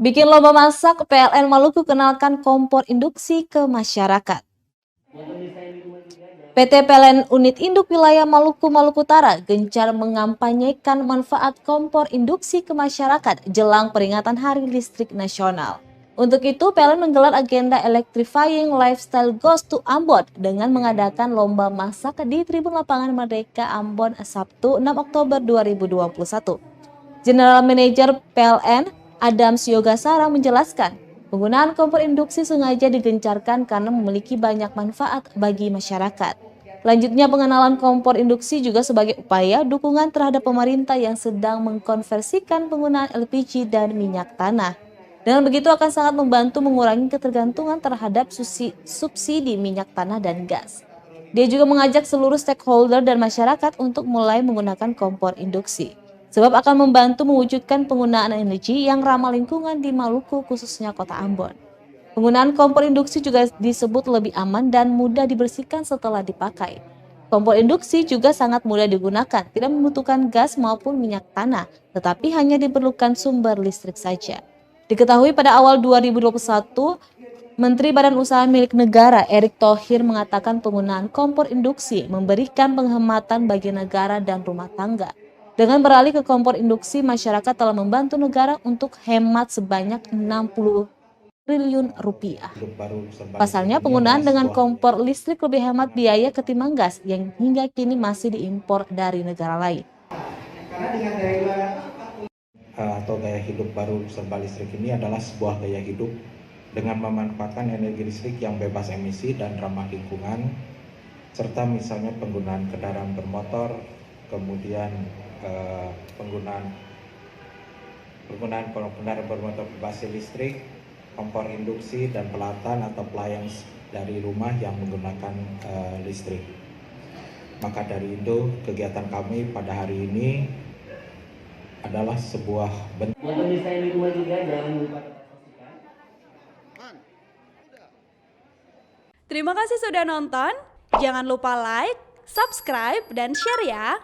Bikin lomba masak, PLN Maluku kenalkan kompor induksi ke masyarakat. PT PLN Unit Induk Wilayah Maluku Maluku Utara gencar mengampanyekan manfaat kompor induksi ke masyarakat jelang peringatan Hari Listrik Nasional. Untuk itu, PLN menggelar agenda Electrifying Lifestyle Goes to Ambon dengan mengadakan lomba masak di Tribun Lapangan Merdeka Ambon Sabtu 6 Oktober 2021. General Manager PLN Adams Yogasara menjelaskan, penggunaan kompor induksi sengaja digencarkan karena memiliki banyak manfaat bagi masyarakat. Selanjutnya, pengenalan kompor induksi juga sebagai upaya dukungan terhadap pemerintah yang sedang mengkonversikan penggunaan LPG dan minyak tanah. Dengan begitu akan sangat membantu mengurangi ketergantungan terhadap subsidi minyak tanah dan gas. Dia juga mengajak seluruh stakeholder dan masyarakat untuk mulai menggunakan kompor induksi, sebab akan membantu mewujudkan penggunaan energi yang ramah lingkungan di Maluku, khususnya Kota Ambon. Penggunaan kompor induksi juga disebut lebih aman dan mudah dibersihkan setelah dipakai. Kompor induksi juga sangat mudah digunakan, tidak membutuhkan gas maupun minyak tanah, tetapi hanya diperlukan sumber listrik saja. Diketahui pada awal 2021, Menteri Badan Usaha Milik Negara Erick Thohir mengatakan penggunaan kompor induksi memberikan penghematan bagi negara dan rumah tangga. Dengan beralih ke kompor induksi, masyarakat telah membantu negara untuk hemat sebanyak 60 triliun rupiah. Pasalnya, penggunaan dengan kompor listrik lebih hemat biaya ketimbang gas yang hingga kini masih diimpor dari negara lain. Atau gaya hidup baru serba listrik ini adalah sebuah gaya hidup dengan memanfaatkan energi listrik yang bebas emisi dan ramah lingkungan, serta misalnya penggunaan kendaraan bermotor, kemudian penggunaan kendaraan bermotor berbasis listrik, kompor induksi, dan pelatan atau appliance dari rumah yang menggunakan listrik. Maka dari itu, kegiatan kami pada hari ini adalah sebuah bentuk. Terima kasih sudah nonton. Jangan lupa like, subscribe, dan share ya.